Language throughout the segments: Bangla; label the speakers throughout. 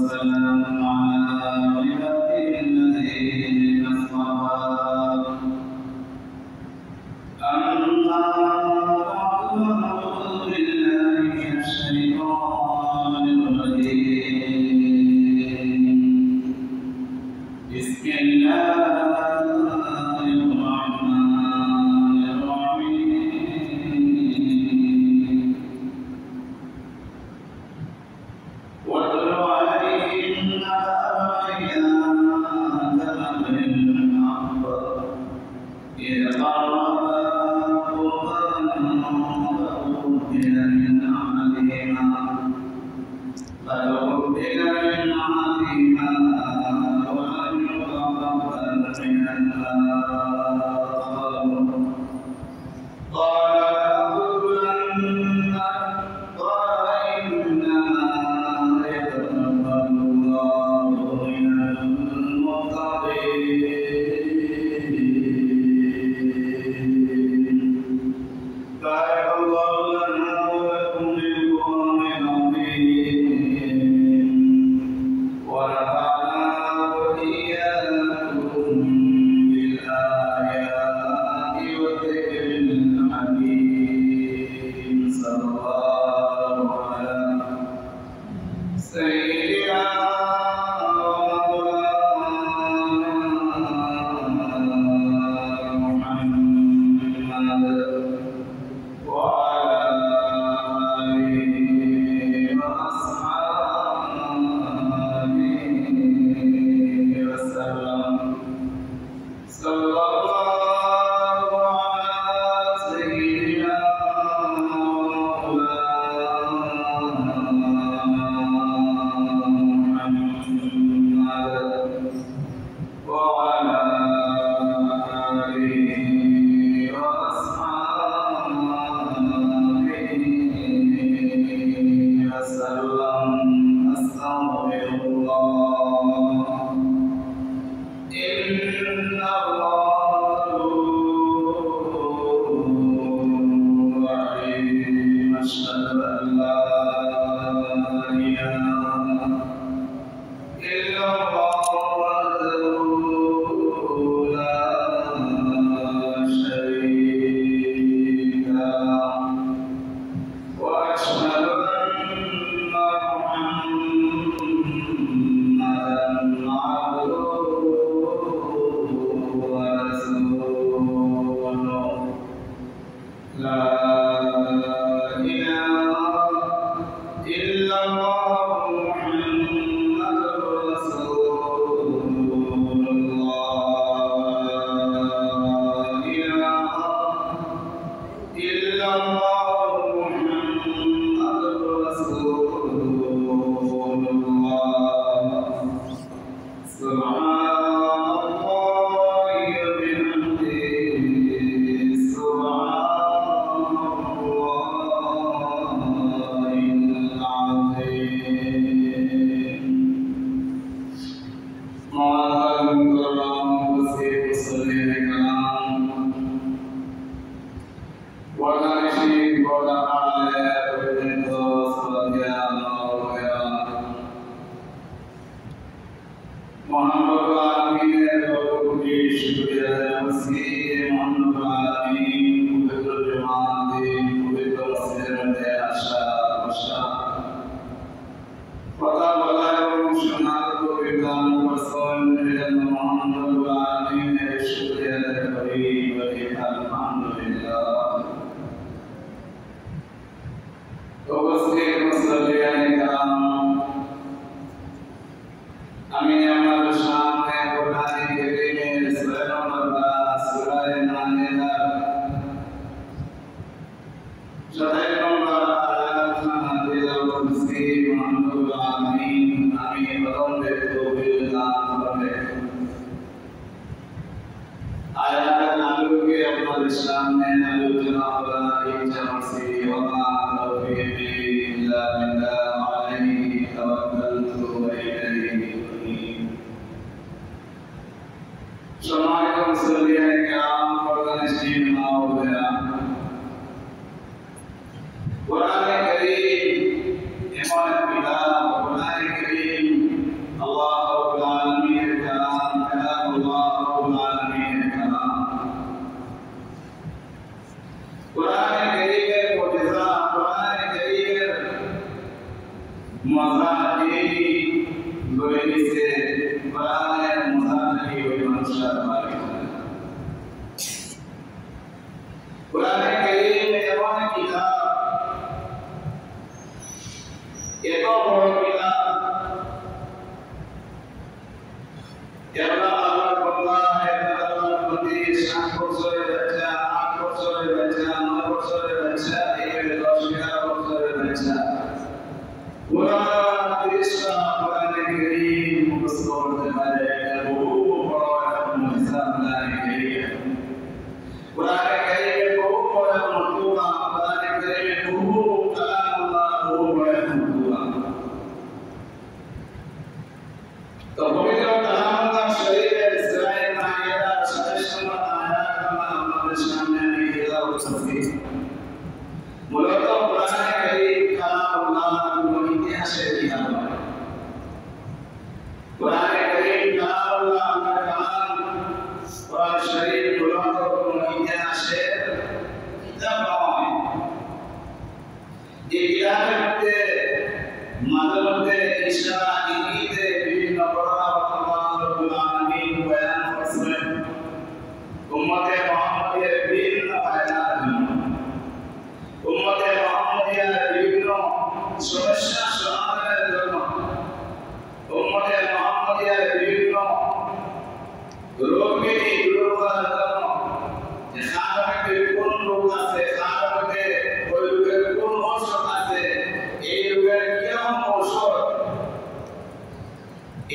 Speaker 1: والسلام على عباده الذين اصطفى أما بعد فأعوذ بالله من الشيطان الرجيم بسم الله الرحمن الرحيم واتل عليهم نبأ بالحق إذ قربا قربانا فتقبل من أحدهما ولم يتقبل من الآخر قال لأقتلنك قال إنما يتقبل الله من المتقين بارك الله لنا ولكم بالقرآن العظيم ونفعنا وإياكم بالآيات والذكر الحكيم صلى الله على سيدنا ومولانا محمد وعلى آله وأصحابه وسلم صلى الله على سيدنا ومولانا محمد وعلى آله وأصحابه وسلم أستغفر الله إن الله غفور رحيم أشهد أن لا إله إلا الله وحده لا شريك له وأشهد أن محمدا عبده ورسوله لا إله إلا الله محمد رسول الله لا إله إلا الله محمد رسول الله سبحان الله وبحمده سبحان الله العظيم معظم كرام وسيد صغير كلام ونرشد ونعلى بالنصوص والقيام محمد العالمين وكل شكرا مسيح محمد العالمين وبكل جماعة وبكل سيرة أشاء وشاء وطاب الله شمالك وبكلام وصول إلى محمد العالمين شكرا كريم الحمد لله কোরআনে কারীম এমন কিতাব, এত বড় কিতাব, আল্লাহর বান্দা আল্লাহর প্রতি 7 বছরের বাচ্চা, 8 বছরের বাচ্চা, 9 বছরের বাচ্চা, এইভাবে 10-11 বছরের বাচ্চা পুরা 30টা কোরআনে কারীম মুখস্থ করতে পারে। বহু বড় একটা মুজিজা কোরআনে কারীম। কোরআনে কারীমে বহু বড় মর্তবা, কোরআনে কারীমে বহু কালামুল্লাহ, বহু বড় মর্তবা। তো পবিত্র কালামুল্লাহ শরীফের সূরা মাইদা 27 নম্বর আয়াত আমাদের সামনে আমি তেলাওয়াত করছি। মূলত কোরআনে কারীম কালামুল্লাহ ইতিহাসের কিতাব। কোরআনে কারীম কালামুল্লাহ আল্লাহর কালাম। কোরআন শরীফ মূলত কোনো ইতিহাসের কিতাব নয়। এই কিতাবের মধ্যে মাঝে মধ্যে ইশারা ইঙ্গিতে বিভিন্ন ঘটনা আল্লাহ রাব্বুল আলামিন বয়ান করেছেন উম্মতে মুহাম্মাদিয়ার বিভিন্ন ফায়দার জন্য, উম্মতে মুহাম্মাদিয়ার বিভিন্ন সমস্যা সমাধানের জন্য, উম্মতে মুহাম্মাদিয়ার বিভিন্ন রোগকে দূর করার জন্য। যে খারাপে কোন রোগ আছে, খারাপে ওই রোগের কোন ঔষধ আছে, এই রোগের কিরকম ঔষধ,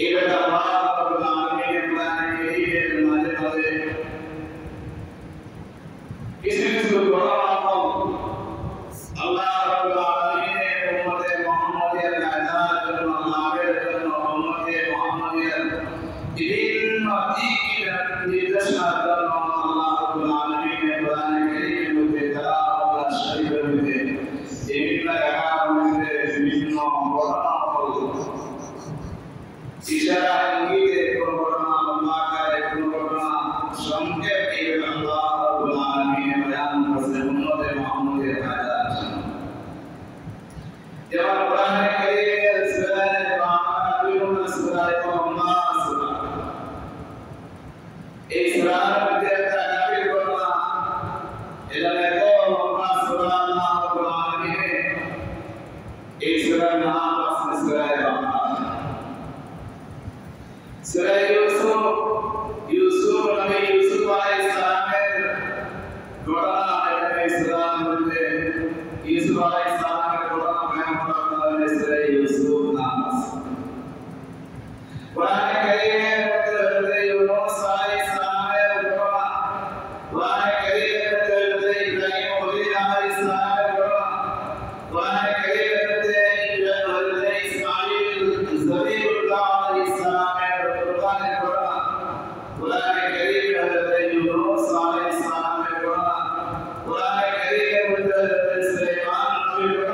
Speaker 1: এই ব্যাপারে আল্লাহ রাব্বুল আলামিন কোরআনে কারীমের মাঝে মাঝে কিছু কিছু ঘটনা আল্লাহ রাব্বুল আলামিনের উম্মতে মুহাম্মাদিয়ার কায়দার জন্য, লাভের জন্য, উম্মতে মুহাম্মাদিয়ার বিভিন্ন দিকের নির্দেশনার জন্য আল্লাহ রাব্বুল আলামিনের কোরআনে কারীমের মধ্যে কালামুল্লাহ শরীফের মধ্যে বিভিন্ন জায়গার মধ্যে বিভিন্ন ঘটনা ইশারা ইঙ্গিতে কোন ঘটনা, লম্বা আকারে কোন ঘটনা, সংক্ষেপে আল্লাহ রাব্বুল আলামিন বয়ান করেছেন উম্মতে মুহাম্মাদিয়ার কায়দার জন্য। যেমন কোরআনে কারীমের সূরা বাকারা 2 নম্বর সূরা নাস, এই সূরার মধ্যে একটা গাভীর ঘটনা, এটা এত লম্বা সূরা আল্লাহ রাব্বুল আলামিন এই সূরার নাম আছে সূরা বাকারা। সূরা ইউসুফ নবী ইউসুফ আলাইহিস সালামের ঘটনা, এখানে সূরার মধ্যে ইউসুফ আলাইহিস সালামের ঘটনা বয়ান করা হয়েছে। সূরা ইউসুফ নাম আছে। কোরআনে কারীমের মধ্যে ইউনূস আলাইহিস সালামের ঘটনা, কোরআনে কারীমের মধ্যে ইব্রাহিম আলাইহিস সালামের ঘটনা, কোরআনে কারীমের মধ্যে ইসমাঈল জবিউল্লাহ আলাইহিস সালামের ঘটনা, কোরআনে কারীমের মধ্যে ইউনূস আলাইহিস সালামের ঘটনা, কোরআনে কারীমের মধ্যে সুলাইমান নবীর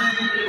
Speaker 1: Amin.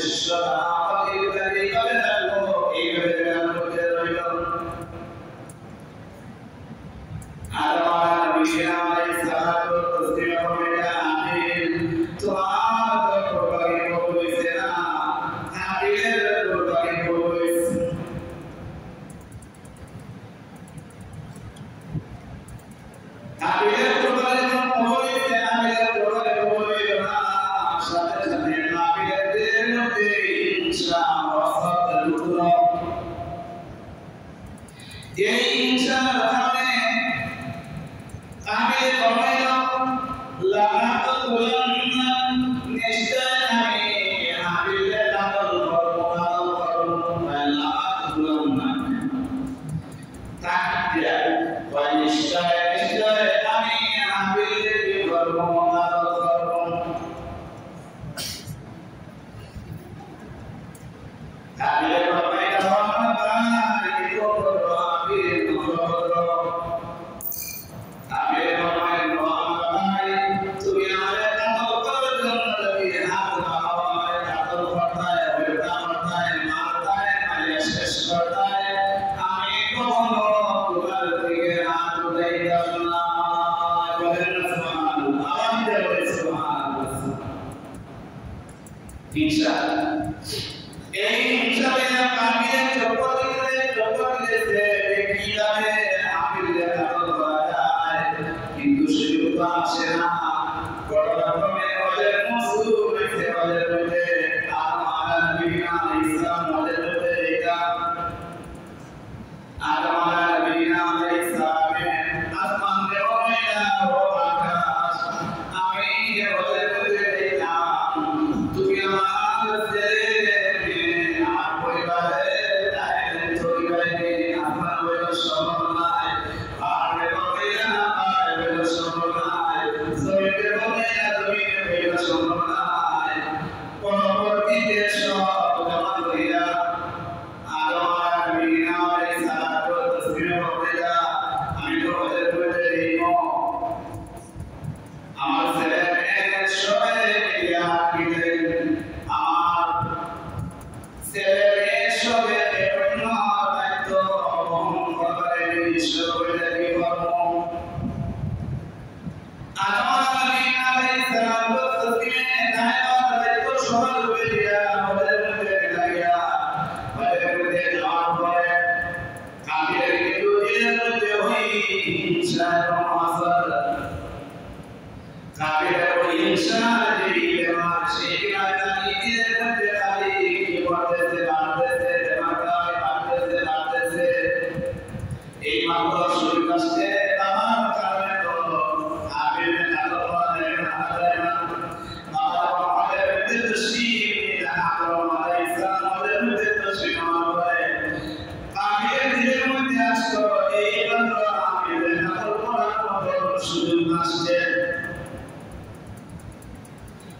Speaker 1: শিষ্যতা এইভাবে থাকবো, এইভাবে জ্ঞান করতে রইল। আল্লাহ বিশা আলাইহিস সালাতু তাসলিম করে আমিন। তোমার দরবারে কবুলছে না, হাবিবের দরবারে কবুলছে। হাবিবের দরবারে কবুলছে, হাবিবের দরবারে কবুলছে না, সাথে সাথে হাবিবের দিলে ইনশাআল্লাহ সাদুরা। এই ইনশাআল্লাহ কারণে আমি বলাইলো লাগাত গুলান্না নিশ্চয় আমি হাবিলে লাগাল করব লাগাত গুলান্না তাকিয়া নিশ্চয় নিশ্চয় আমি হাবিলে কি করব লাগাল করব। হাবিলে বলাইলো আমরা কি করব হাবিলে করব। আমি বলাই বলাই তুমি আমারে কাতল করার জন্য যদি হাত বাড়ায় কাতল করতায় বেটা করতায় মারতায় মারিয়া শেষ করতায় আমি কখনো তোমার দিকে হাত উঠাইতাম না। বলেন সুবহানাল্লাহ, আওয়াজ দিয়ে বলেন সুবহানাল্লাহ। ইনশাআল্লাহ এই ইনশাআল্লাহ কামিয়ে চপ্পল দিতে কি যাবে হাবিলে কাতল করা কিন্তু সুযোগ আসে না। বড় রকমের ওদের মসুর হয়েছে ওদের মধ্যে আদম বিনা ইসলাম ওদের মধ্যে এটা আদম বিনা ইসলামে আসমান দেওয়া ও আকাশ আমি যে ওদের মধ্যে এটা তুমি আমার ছেলে আমার পরিবারে তাই পরিবারে আমার বয়স সমান নাই আর বলিয়া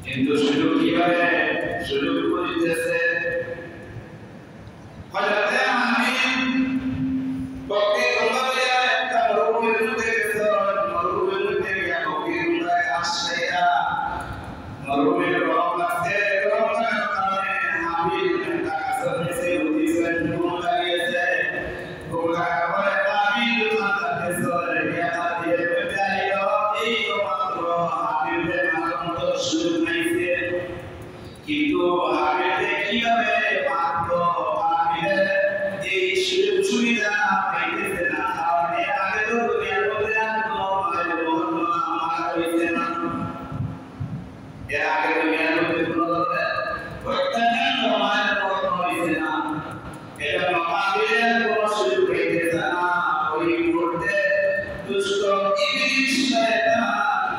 Speaker 1: কিন্তু সুযোগ কিভাবে সুযোগ বুঝতেছে হযরত আমিন বক্তি তোমাদের একটা মরুভূমির মধ্যে গেছে মরুভূমির মধ্যে গিয়া বক্তির মধ্যে আসছেয়া মরুভূমির গরম লাগছে গরম লাগার কারণে আমিন একটা গাছের নিচে উঠিছেন ঘুম লাগিয়েছে ঘুম লাগার পরে আমিন দোকান লাগতেছে গিয়া দিয়ে বেঁচে আইলো এই তো মাত্র আমিনের মতো সুযোগ নাইছে কিন্তু আমিনে কিভাবে মাত্র আমিনের এই সুযোগ সুবিধা পাইতেছে না কারণ এর আগে তো দুনিয়ার মধ্যে আর কোনো মায়ের বহন আমার হইছে না এর আগে দুনিয়ার মধ্যে কোনো প্রত্যেকের মায়ের বহন হইছে না এটা আমিনের কোনো সুযোগ পাইতেছে না ওই মুহূর্তে দুষ্ট ইবলিস শয়তান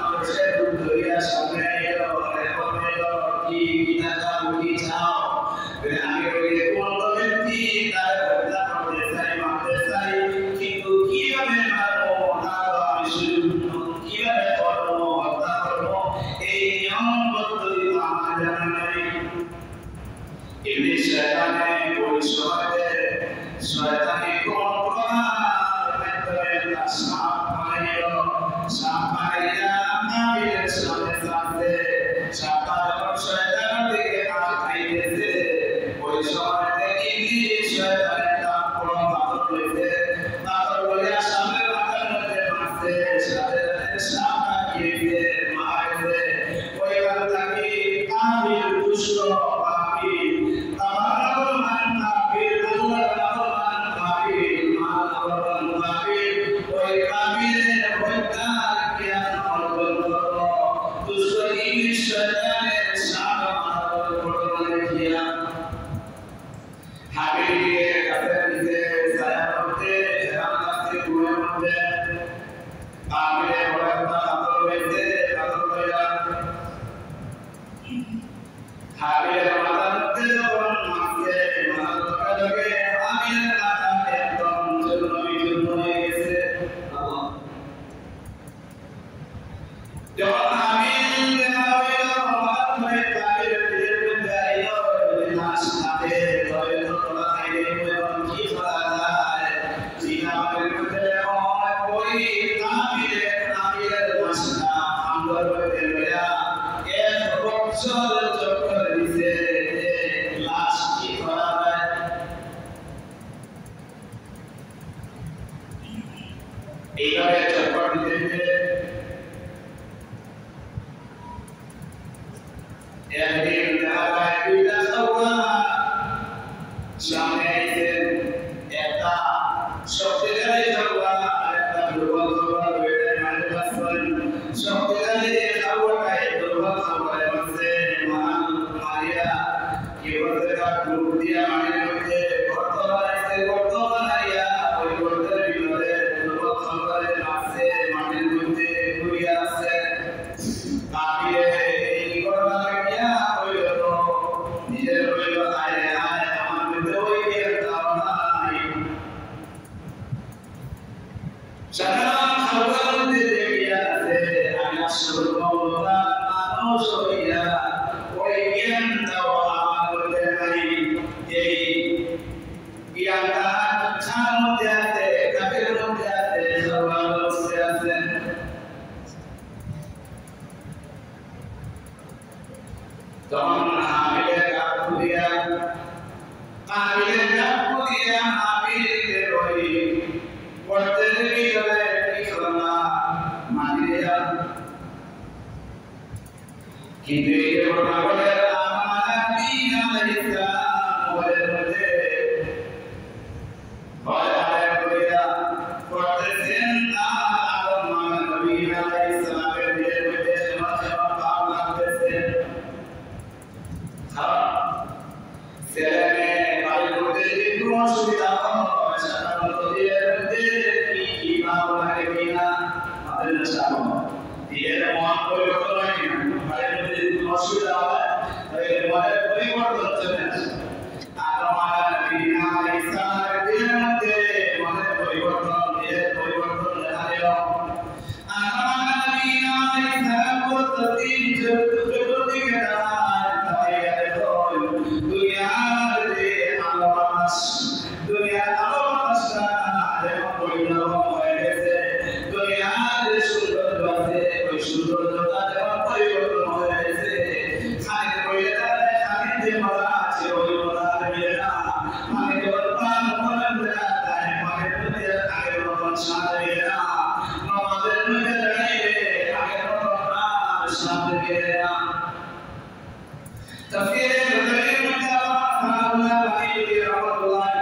Speaker 1: মানুষের ধরিয়া সামনে এলো কি কিনা দাও কি চাও আমি বলি কোন ব্যক্তি তার হত্যা করতে চাই মারতে চাই কিন্তু কিভাবে মারবো না আমি শুধু কিভাবে করবো হত্যা করবো এই নিয়ম পদ্ধতি আমার জানা নেই ইবলিস শয়তানে পরিচয় শয়তানি কোন প্রকার মেথডে সাপ মারিল সাপ মারিয়া আমিনের সামনে সামনে সাপ যখন শয়তানের দিকে হাত খাইতেছে দেখিয়া হাবিলকে কাছে নিতে ছায়া করতে জাহান কাছে কুয়ের মধ্যে হাবিলে বড় একটা পাথর হয়েছে পাথর হইয়া হাবিলের মাথার মধ্যে যখন মারছে মাথার লগে হাবিলের মাথা একদম চূর্ণ বিচূর্ণ হয়ে গেছে যখন হাবিল দেখা হইল হঠাৎ করে হাবিলের দিলের মধ্যে আইল লাশ নাতে তবে তো তোলা খাইলে এখন কি করা যায় জিনাবের মধ্যে ওই হাবিলের লাশটা আঙ্গুর মধ্যে লইয়া এক বছর চক্কর দিছে লাশ কি করা যায় এইভাবে চক্কর দিতে একদিন দেখা যায় দুইটা সৌরা সামনে আইছেন একটা শক্তিশালী সৌরা আর একটা দুর্বল সৌরা দুইটাই মানে বাঁচবেন শক্তিশালী সৌরাটাই দুর্বল সৌরায় বাঁচছে মারিয়া কি বলতে তার ডুব দিয়া মাটির মধ্যে গর্ত বানাইছে গর্ত বানাইয়া ওই গর্তের ভিতরে দুর্বল সৌরায় বাঁচছে মাটির মধ্যে ঘুরিয়ে আছে তাকিয়ে এই ঘটনা দেখিয়া হইল তো নিজের হইল আয় আয় আমার মধ্যে ওই একটা নাই সাধারণ সৌরার মধ্যে দেখিয়া আছে আমি আসল মৌলা মানুষ হইয়া ওই জ্ঞানটাও আমার মধ্যে নাই এই জ্ঞানটা ছাড় মধ্যে আছে কাকের মধ্যে আছে সৌরার মধ্যে আছে তখন হাবিলের গাছ খুলিয়া হাবিলকে ওই গর্তের ভিতরে কি করলা মারিয়া কিন্তু এই ঘটনা ঘটে আমার নবী আলাইহিস সালাম ওদের মধ্যে ভয় আদায় করিয়া করতেছেন আমার নবী আলাইহিস সালামের দিলের মধ্যে পাপ লাগতেছে ছেলে বাড়ির মধ্যে একটু অসুবিধা হয় সাধারণত দিলের মধ্যে কি পাপ লাগে কিনা আমাদের চাপ দিলের মন পরিবর্তন হয় কিনা বাড়ির মধ্যে একটু অসুবিধা হয় তাহলে মনের পরিবর্তন চলে আসে আমার বিনা ইসলামের দিলের মধ্যে মনের পরিবর্তন দিলের পরিবর্তন দেখা দিল আমার বিনা ইসলাম প্রতিদিন চতুর্দিকে দাঁড়ায় দুনিয়ার আলোবাসটা যেমন পরিণাম হয়ে গেছে দুনিয়ার সৌন্দর্য আছে ওই সৌন্দর্যটা যেমন পরিবর্তন হয়ে গেছে খালি বইলে দাঁড়ায় খালি যে মজা আছে ওই মজার মিলে না মানে যখন প্রাণ মনের দাঁড়ায় মনের মধ্যে আগের মতন সাথে মিলে না আমাদের মধ্যে দাঁড়াইলে আগের মতন প্রাণ সাথে মিলে না تفكير الكريم من الله تعالى عليه رحمه الله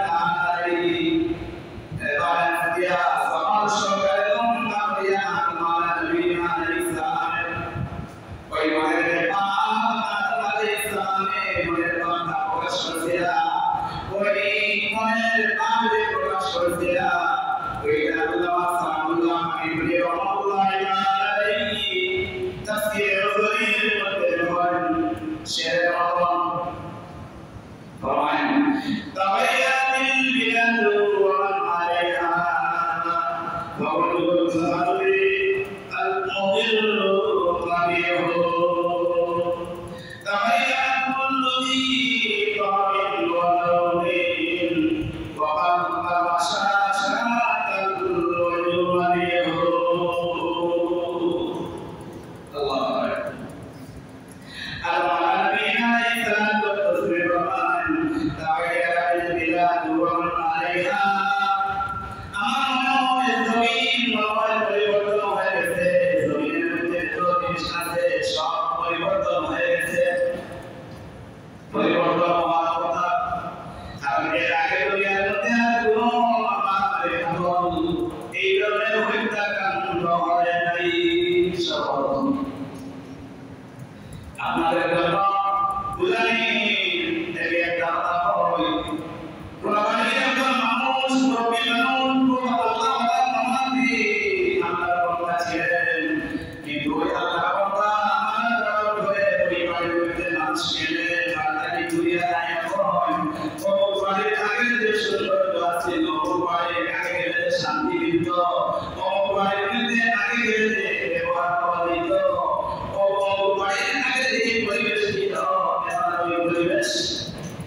Speaker 1: বলেছ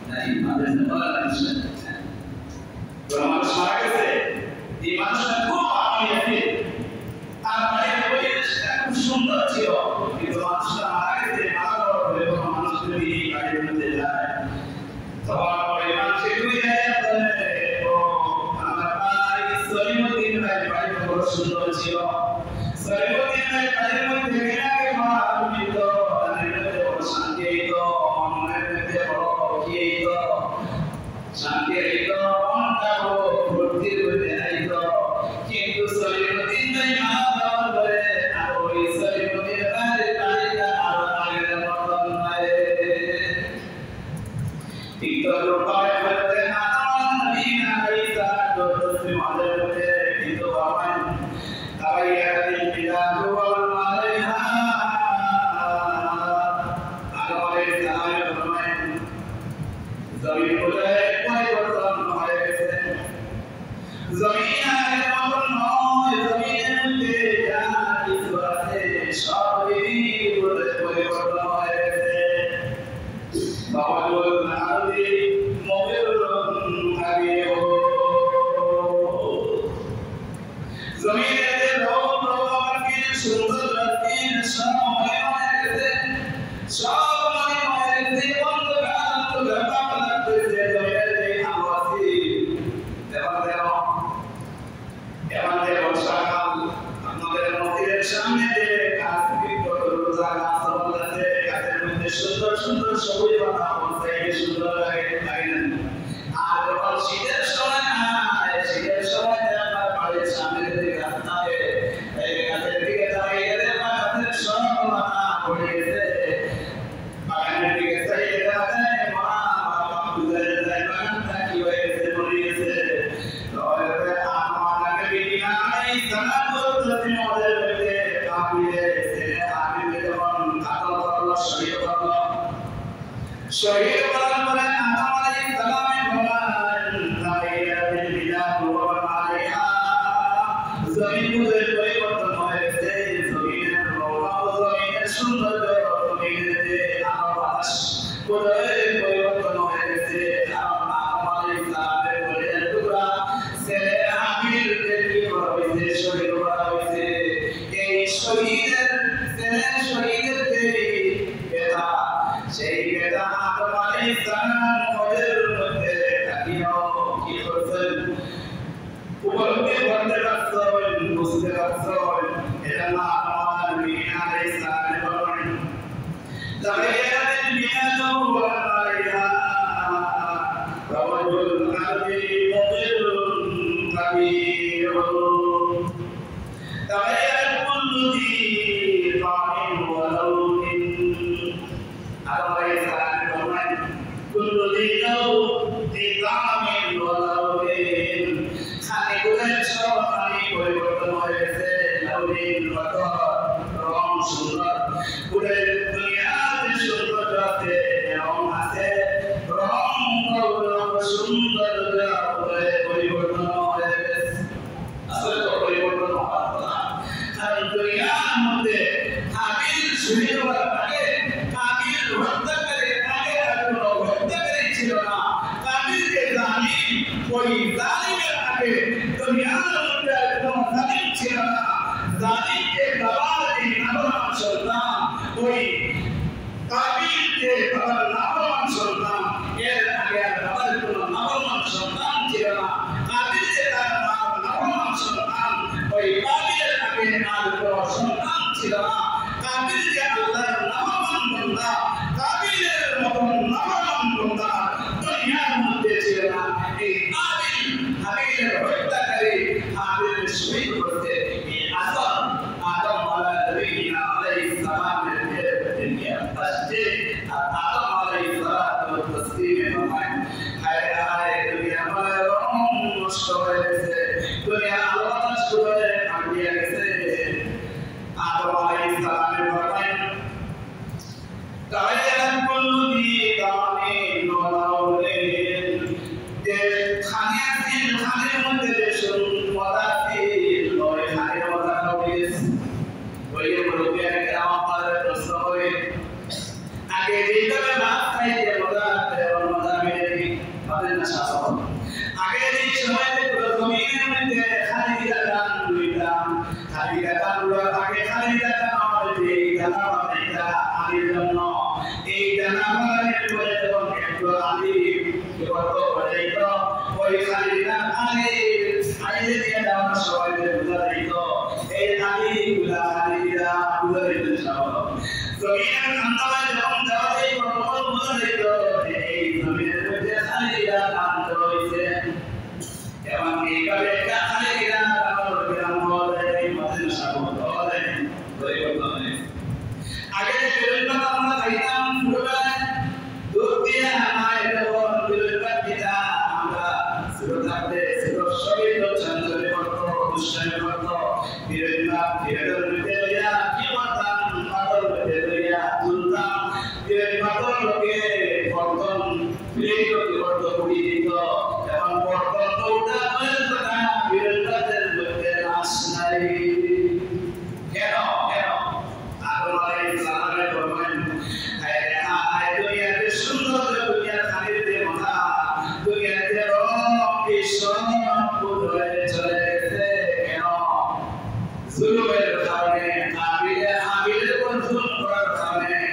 Speaker 1: নাই আমাদের বলা লাগছে তো মানুষ মারা গেছে এই মানুষটা খুব আমিয়াতে আর বাড়ির পরিবেশটা খুব সুন্দর ছিল কিন্তু মানুষটা মারা গেছে মারা যাওয়ার পরে কোনো মানুষ যদি এই বাড়ির মধ্যে যায় তখন ওই মানুষের দুই জায়গায় ও আমার ভাই সলিমুদ্দিন ভাই বাড়ি বড় সুন্দর ছিল সলিমুদ্দিন ভাই বাড়ির মধ্যে গেলে মা তুমি তো শান্তি তো মনের মধ্যে বড় কি তো শান্তি তো মনটা বড় ভর্তির মধ্যে নাই তো কিন্তু সলিমুদ্দিন ভাই মা যাওয়ার পরে আর ওই সলিমুদ্দিন ভাই বাড়িটা আর আগের মতন নাই ঠিক তো রূপায় বলতে না নবীনা ঈসা তো তসলিম আলাইহি কিন্তু আমার তাবাইয়াতিল বিলাদু ওয়াল মালাইহা जमीन बोले कोई बर्तन हमारे से जमीन है मगर नौय जमीन के जान इस वास्ते शादी बोले कोई बर्तन हमारे से बाबुल नारी मोबिल आगे हो जमीन के लोग की सुंदर रस्ती सब हमारे से सब हमारे से बंद करता সামনে যে গাছ রোজা গাছ আছে গাছের মধ্যে সুন্দর সুন্দর সবুজ পাতা অবস্থায় সুন্দর লাগে আর যখন শীতের সময় শীতের সময় আপনার বাড়ির সামনে যে গাছ থাকে এই গাছের দিকে দাঁড়িয়ে গেলে বা গাছের সব পাতা পড়ে গেছে বাগানের দিকে চাইলে দেখা যায় মা বাবা বুঝে যায় বাগানটা কি হয়ে গেছে মরে গেছে আমাকে বিনা এই সালাত করতে আমাদের শহীদ বলার পরে আদম আলাইহিস সালামের বলেন তাবাইয়াতিল বিলাদু ওয়া মালাইহা জমিনের পরিবর্তন হয়েছে জমিনের রওনা জমিনের সৌন্দর্য জমিনের আলো বাতাস পরিবর্তন হয়েছে আদম আলাইহিস সালামের বলেন টুকরা ছেলে হাবিলকে কি করা হয়েছে শহীদ করা হয়েছে এই শহীদের ছেলে শহীদের বেটা সেই বেটা আদম আলাইহিস সালাম ওদের মধ্যে থাকিও কি করছেন উপলব্ধি করতে পারছেন বুঝতে পারছেন এটা না আদম আলাইহিস সালাম বলেন তাবাইয়াতিল বিলাদু ওয়া মালাইহা রাওয়াজুল আরবি মুদিরুন কাবীর তাবাইয়াত কুল্লু দি তামিন ওয়া লাউনিন আদম আলাইহিস সালাম বলেন কুল্লু দিনাও দি তামিন ওয়া লাউনিন খালি গুলের সব খালি পরিবর্তন হয়েছে লাউনিন কত রং সুন্দর গুলের দুনিয়াতে সুন্দর আছে রং আছে রং সুন্দর পরিবর্তন হয়ে গেছে আসলে তো পরিবর্তন হওয়ার কথা কারণ দুনিয়ার মধ্যে হাবিল শহীদ হওয়ার আগে হাবিল হত্যাকারী আগে আর কোনো হত্যাকারী ছিল না হাবিলকে জালিম ওই জালিমের আগে দুনিয়ার মধ্যে কোনো জালিম ছিল না জালিমকে বাবার এই নামমান সন্তান ওই হাবিলকে বাবার নামমান সন্তান এর আগে আর বাবার কোনো নামমান সন্তান ছিল না হাবিলকে তার বাবার নামমান সন্তান ওই হাবিলের আগে আর কোনো সন্তান ছিল না হাবিলকে আল্লাহর নামমান বান্দা হাবিলের মতন নামমান বান্দা দুনিয়ার মধ্যে ছিল না এই হাবিলের হত্যাকারী হাবিল শহীদ করতে এই আদম আলাইহিস সালামের দুনিয়া আসছে আর আদম আলাইহিস সালাম তসলিমে মানেন হায় হায় দুনিয়া মানে রং নষ্ট হয়ে গেছে দুনিয়া আলো নষ্ট হয়ে কাটিয়ে গেছে আদম আলাইহিস সালামের বলেন তাবাইয়াত কুল্লু দি তামিন ওয়া লাউনিন যে খানের মধ্যে যে মজা ছিল ওই খানের মজা কাউকে ওই মুরব্বিয়ানে কেরাম আপনাদের প্রশ্ন করে আগে যেভাবে মাছ খাইতে মজা Khalid kepada mereka oi Khalidina Khalid aile dia dalam soal benar itu Khalidina benar itu sama kemudian antara dalam dari perempuan benar itu kemudian dia Khalidina antara itu yang mereka Khalidina kalau berbilang boleh masih sama boleh boleh agar kita mana kaitan bukan dunia hanya dalam dunia kita anda sebenarnya sesuatu jangan berdoa usai berdoa bila tidak berdoa kiamatan atau berdoa tentang bila berdoa ke berdoa beliau berdoa begitu dalam berdoa sudah berdoa bila berdoa asnai kero aku mulai selamat bermain dunia itu sunnah dunia kali di mana dunia itu roh Islam budaya cerita kero zulum berkali ambil pun zulum berkali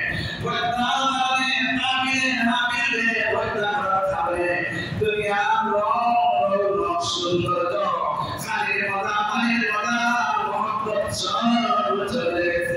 Speaker 1: berkali berkali dunia roh sunnah itu kali di mana Muhammad sallallahu alaihi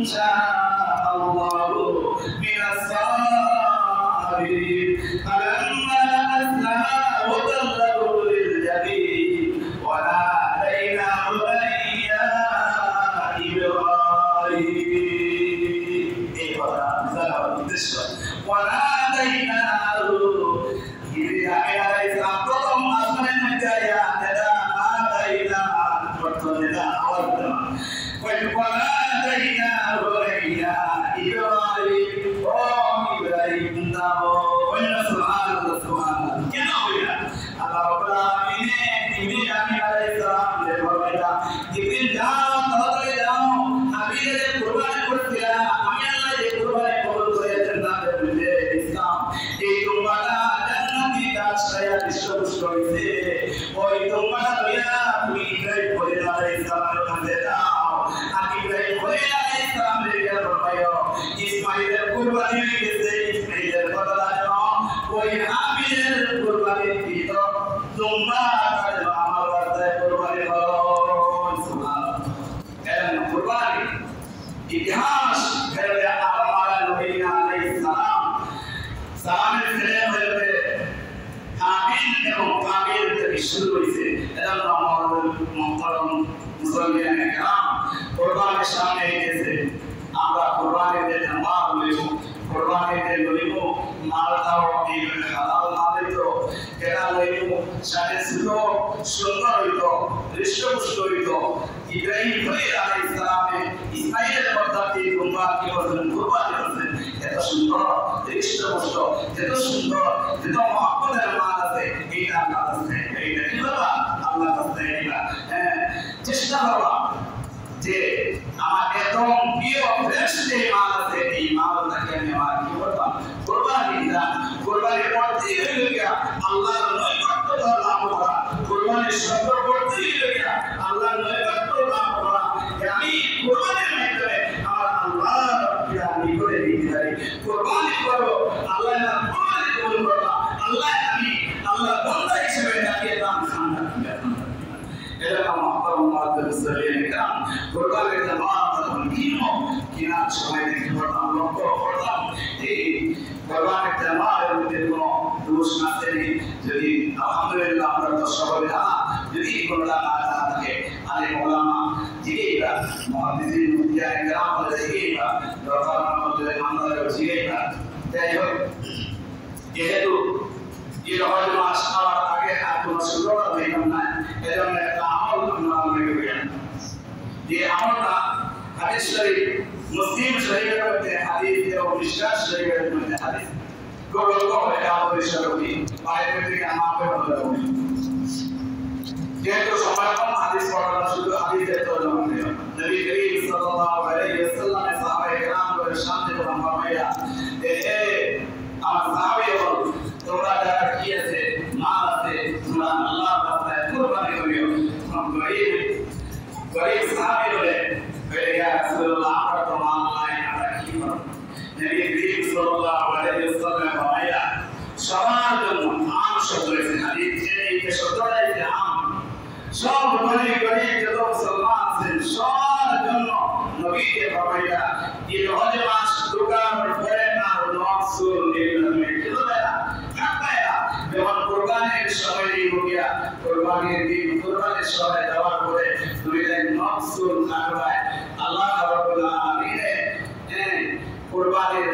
Speaker 1: شاء الله من الصابرين فلما أسلم وتله للجبين وناديناه أن يا إبراهيم وناديناه إبراهيم عليه السلام প্রথম আসমানের মধ্যে নেদা নাদাইনা প্রথম নেদা আওয়াজ দেওয়া وناديناه أن يا إبراهيم ও ইব্রাহিম নাও সুবহানাল্লাহ সুবহানাল্লাহ কেন হইলা আল্লাহ রাব্বুল আলামিন ইব্রাহিম আলাইহিস সালাম কে বললেন ইব্রাহিম যাও তাড়াতাড়ি যাও আমি যে কুরবানি করছিলাম আমি আল্লাহ যে কুরবানি কবুল করে জান্নাতে দিলে ইসলাম এই তোমরা জান্নাতি গাছ ছায়া বিশ্বস্ত হইছে ওই তোমরা লইয়া তুমি ইব্রাহিম আলাইহিস সালামের কাছে যাও আর ইব্রাহিম আলাইহিস সালাম কে বলবায়ো ইসমাঈলের কুরবানি হয়ে গেছে ইসমাঈলের বদলা নাও ওই হাবিলের কুরবানি দিত তোমরা তার আমার কাছে কুরবানি করো সুবহানাল্লাহ এর কুরবানি ইতিহাস ফেলে আমার নবী আলাইহিস সালাম সালামের ছেলে হয়ে হাবিল এবং কাবিল থেকে শুরু হয়েছে এজন্য আমাদের মুহতারাম মুসলিম کرام কুরবানির সামনে এসেছে আমরা কুরবানিতে মাল লইব কুরবানিতে লইব মালটাও এইভাবে হালাল মাল হইতো কেনা লইব সাথে সুন্দর হইতো হৃষ্টপুষ্ট হইতো ইব্রাহিম আলাইহিস সালামে ইসমাঈলের পদ্ধতি তোমরা কি করলেন কুরবানি করলেন এত সুন্দর হৃষ্টপুষ্ট এত সুন্দর এত মহব্বতের মান আছে এইটা আল্লাহ আছে এইটা কি বলবা আল্লাহ আছে এইটা চেষ্টা করবা যে আমার এত প্রিয় ফ্রেশে মাল আছে এই মালটাকে আমি আমার কি করবা কুরবানি দান কুরবানি করতে গিয়া আল্লাহর নৈকট্য লাভ করা কুরবানির শব্দ করতে গিয়া আল্লাহর নৈকট্য লাভ করা আমি কুরবানির মাধ্যমে আমার আল্লাহকে আমি করে দিতে পারি কুরবানি করব আল্লাহ না কুরবানি কবুল করবা আল্লাহ আমি আল্লাহর বান্দা হিসেবে তাকে দান খানা এরকম আমাদের মুসলিম کرام কুরবানির জামাত কিনো কিনা সময় দেখে পড়তাম লক্ষ্য করতাম এই কুরবানির জামাতের মধ্যে কোনো দোষ না থাকে যদি আলহামদুলিল্লাহ আমরা তো সকলে জানা যদি কোনটা না জানা থাকে আলে ওলামা জিগেইবা মুহাদ্দিসিন মুফতিয়ায়ে کرام বলে জিগেইবা দরকার আমাদের আমরা জিগেইবা তাই হোক যেহেতু এই রহমান মাস হওয়ার আগে আর কোনো সুযোগ পেলাম না এজন্য একটা আমল আমরা করি যে আমলটা হাদিস শরীফ মুসলিম শরীফের মধ্যে হাদিস এবং মিশকাত শরীফের মধ্যে হাদিস গোল গোল এটা আমাদের শরীফে বাইরে থেকে আমাকে বলা হবে যেহেতু সময় কম হাদিস পড়া শুধু হাদিসের তর্জমা নয় নবী করিম সাল্লাল্লাহু আলাইহি ওয়াসাল্লাম সাহাবায়ে কেরাম এর সামনে ফরমায়া এ আমার সাহাবীগণ তোমরা যারা কি আছে মাল আছে তোমরা আল্লাহর রাস্তায় কুরবানি করিও গরিব সাহাবী বলে ইয়া রাসূলুল্লাহ আমরা তো মাল নাই আমরা কি করব নবী করিম সাল্লাল্লাহু আলাইহি ওয়াসাল্লাম ফরমায়া সবার জন্য আম শব্দ আছে হাদিস এই শব্দটা আছে আম সব গরিব যত মুসলমান আছেন সবার জন্য নবীকে ফরমায়া এই হজ মাস দোকান পড়ে না নফসুল লিল্লাহি যখন কুরবানির সময় গিয়া কুরবানির দিন কুরবানির সময় দেওয়ার পরে তুমি নফসুল নাকরায় আল্লাহ রাব্বুল আলামিন কুরবানির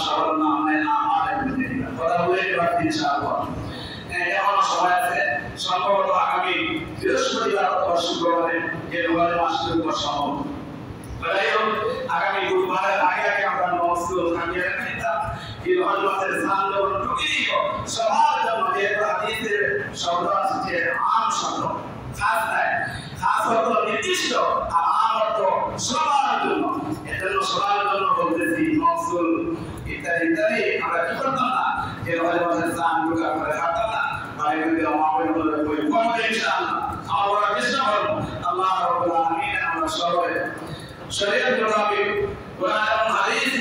Speaker 1: সব নামে আমাদের মধ্যে কথা বলে এবার ইনশাআল্লাহ এখন সময় আছে সম্ভবত আগামী বৃহস্পতিবার অথবা শুক্রবারে যে রমজান মাসের উপর সম্ভব আগামী বুধবারের আগে আগে আমরা নফসুল কামিয়ে রাখতাম এই রমজান মাসের স্নান যখন ঢুকে দিব সবার জন্য যে হাদিসের শব্দ আছে আম শব্দ খাস নাই খাস অর্থ নির্দিষ্ট আর আম অর্থ সবার জন্য এজন্য সবার জন্য বলতেছি নফসুল ইত্যাদি ইত্যাদি আমরা কি করতাম না যে রমজান মাসের স্নান ঢুকা করে খাতাম না বাইরে থেকে আমাদের বলে কই করবে ইনশাআল্লাহ আমরা চেষ্টা করব আল্লাহ রাব্বুল আলামিন আমরা সবাই শরীয়ত মোতাবেক কোরআন এবং হাদিস